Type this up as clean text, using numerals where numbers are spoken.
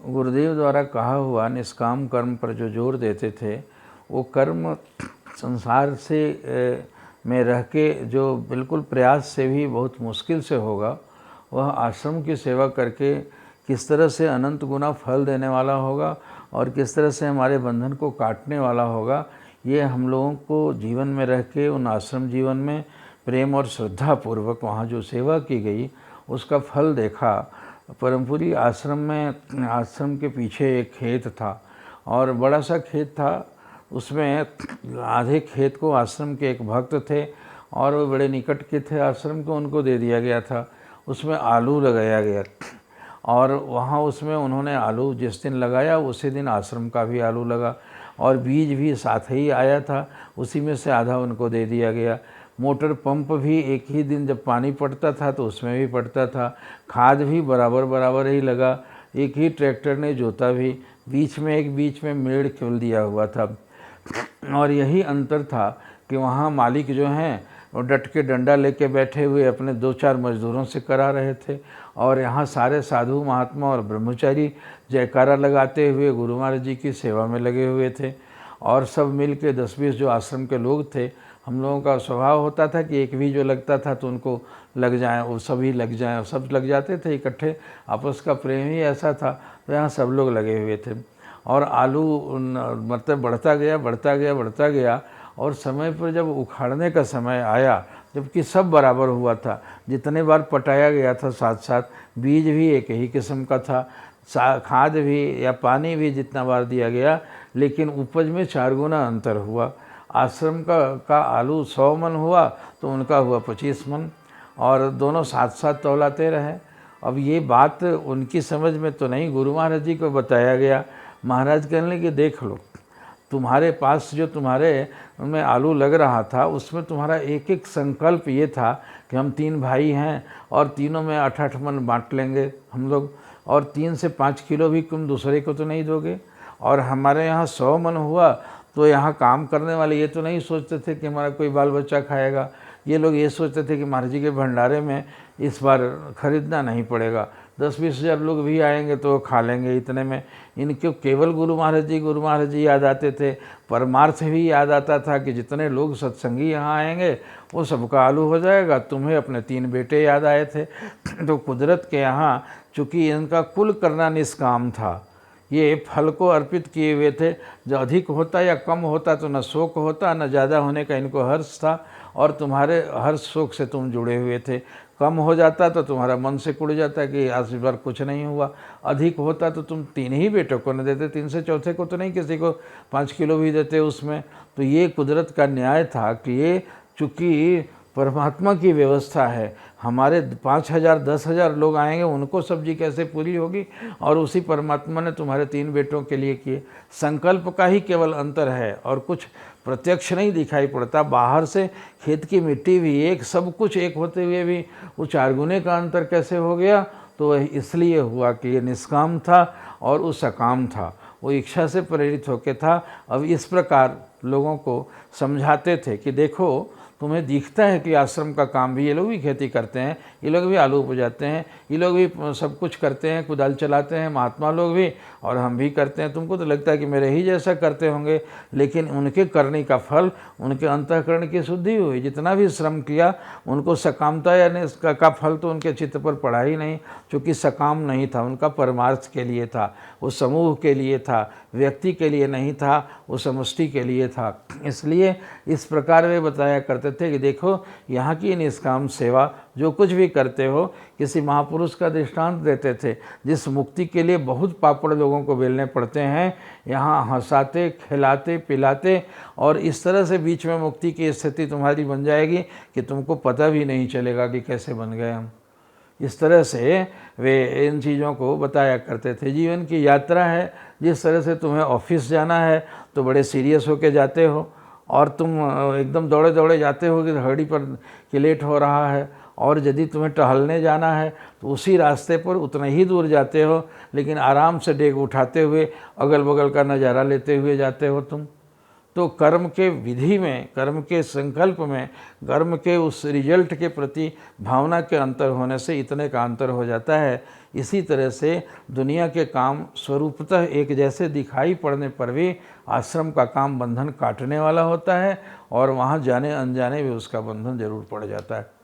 गुरुदेव द्वारा कहा हुआ निष्काम कर्म पर जो जोर देते थे, वो कर्म संसार से में रह के जो बिल्कुल प्रयास से भी बहुत मुश्किल से होगा, वह आश्रम की सेवा करके किस तरह से अनंत गुना फल देने वाला होगा और किस तरह से हमारे बंधन को काटने वाला होगा, ये हम लोगों को जीवन में रह के उन आश्रम जीवन में प्रेम और श्रद्धा पूर्वक वहाँ जो सेवा की गई उसका फल देखा। परमपुरी आश्रम में, आश्रम के पीछे एक खेत था और बड़ा सा खेत था। उसमें आधे खेत को आश्रम के एक भक्त थे और वो बड़े निकट के थे आश्रम को, उनको दे दिया गया था। उसमें आलू लगाया गया और वहाँ उसमें उन्होंने आलू जिस दिन लगाया उसी दिन आश्रम का भी आलू लगा और बीज भी साथ ही आया था, उसी में से आधा उनको दे दिया गया। मोटर पंप भी एक ही दिन जब पानी पड़ता था तो उसमें भी पड़ता था। खाद भी बराबर बराबर ही लगा, एक ही ट्रैक्टर ने जोता भी, बीच में मेड़ खोल दिया हुआ था। और यही अंतर था कि वहाँ मालिक जो हैं वो डट के डंडा लेके बैठे हुए अपने 2-4 मजदूरों से करा रहे थे और यहाँ सारे साधु महात्मा और ब्रह्मचारी जयकारा लगाते हुए गुरु महाराज जी की सेवा में लगे हुए थे। और सब मिल के 10-20 जो आश्रम के लोग थे, हम लोगों का स्वभाव होता था कि एक भी जो लगता था तो उनको लग जाए, वो सभी लग जाएं, सब लग जाते थे इकट्ठे, आपस का प्रेम ही ऐसा था। तो यहाँ सब लोग लगे हुए थे और आलू मतलब बढ़ता गया और समय पर जब उखाड़ने का समय आया, जबकि सब बराबर हुआ था, जितने बार पटाया गया था साथ साथ, बीज भी एक ही किस्म का था, खाद भी या पानी भी जितना बार दिया गया, लेकिन उपज में 4 गुना अंतर हुआ। आश्रम का आलू 100 मन हुआ तो उनका हुआ 25 मन और दोनों साथ साथ तौलाते रहे। अब ये बात उनकी समझ में तो नहीं, गुरु महाराज जी को बताया गया। महाराज कहने लगे देख लो, तुम्हारे पास जो तुम्हारे में आलू लग रहा था उसमें तुम्हारा एक एक संकल्प ये था कि हम 3 भाई हैं और तीनों में 8-8 मन बांट लेंगे हम लोग, और 3 से 5 किलो भी तुम दूसरे को तो नहीं दोगे। और हमारे यहाँ 100 मन हुआ तो यहाँ काम करने वाले ये तो नहीं सोचते थे कि हमारा कोई बाल बच्चा खाएगा, ये लोग ये सोचते थे कि महाराज जी के भंडारे में इस बार खरीदना नहीं पड़ेगा, 10-20 हज़ार लोग भी आएंगे तो वो खा लेंगे। इतने में इनको केवल गुरु महाराज जी याद आते थे। परमार्थ भी याद आता था कि जितने लोग सत्संगी यहाँ आएंगे वो सबका आलू हो जाएगा। तुम्हें अपने 3 बेटे याद आए थे। तो कुदरत के यहाँ चूँकि इनका कुल करना निष्काम था, ये फल को अर्पित किए हुए थे। जो अधिक होता या कम होता तो न शोक होता, न ज़्यादा होने का इनको हर्ष था और तुम्हारे हर्ष शोक से तुम जुड़े हुए थे। कम हो जाता तो तुम्हारा मन से कुड़ जाता कि आज इस बार कुछ नहीं हुआ। अधिक होता तो तुम 3 ही बेटों को न देते, 3 से चौथे को तो नहीं, किसी को 5 किलो भी देते उसमें। तो ये कुदरत का न्याय था कि ये चूँकि परमात्मा की व्यवस्था है, हमारे 5,000 10,000 लोग आएंगे, उनको सब्जी कैसे पूरी होगी, और उसी परमात्मा ने तुम्हारे 3 बेटों के लिए किए। संकल्प का ही केवल अंतर है और कुछ प्रत्यक्ष नहीं दिखाई पड़ता। बाहर से खेत की मिट्टी भी एक, सब कुछ एक होते हुए भी वो 4 गुने का अंतर कैसे हो गया? तो वह इसलिए हुआ कि ये निष्काम था और वो सकाम था, वो इच्छा से प्रेरित होकर था। अब इस प्रकार लोगों को समझाते थे कि देखो, तुम्हें दिखता है कि आश्रम का काम भी, ये लोग भी खेती करते हैं, ये लोग भी आलू उपजाते हैं, ये लोग भी सब कुछ करते हैं, कुदाल चलाते हैं, महात्मा लोग भी, और हम भी करते हैं। तुमको तो लगता है कि मेरे ही जैसा करते होंगे, लेकिन उनके करने का फल, उनके अंतःकरण की शुद्धि हुई। जितना भी श्रम किया उनको सकामता यानी का फल तो उनके चित्त पर पड़ा ही नहीं, क्योंकि सकाम नहीं था, उनका परमार्थ के लिए था, वो समूह के लिए था, व्यक्ति के लिए नहीं था, वो समष्टि के लिए था। इसलिए इस प्रकार वे बताया करते थे कि देखो, यहाँ की निष्काम सेवा जो कुछ भी करते हो, किसी महापुरुष का दृष्टांत देते थे जिस मुक्ति के लिए बहुत पापड़ लोगों को बेलने पड़ते हैं, यहाँ हंसाते, खिलाते, पिलाते और इस तरह से बीच में मुक्ति की स्थिति तुम्हारी बन जाएगी कि तुमको पता भी नहीं चलेगा कि कैसे बन गए हम। इस तरह से वे इन चीज़ों को बताया करते थे। जीवन की यात्रा है, जिस तरह से तुम्हें ऑफिस जाना है तो बड़े सीरियस होके जाते हो और तुम एकदम दौड़े दौड़े जाते हो कि घड़ी पर कि लेट हो रहा है, और यदि तुम्हें टहलने जाना है तो उसी रास्ते पर उतना ही दूर जाते हो, लेकिन आराम से डेग उठाते हुए अगल बगल का नज़ारा लेते हुए जाते हो तुम। तो कर्म के विधि में, कर्म के संकल्प में, कर्म के उस रिजल्ट के प्रति भावना के अंतर होने से इतने का अंतर हो जाता है। इसी तरह से दुनिया के काम स्वरूपतः एक जैसे दिखाई पड़ने पर भी आश्रम का काम बंधन काटने वाला होता है, और वहाँ जाने अनजाने भी उसका बंधन जरूर पड़ जाता है।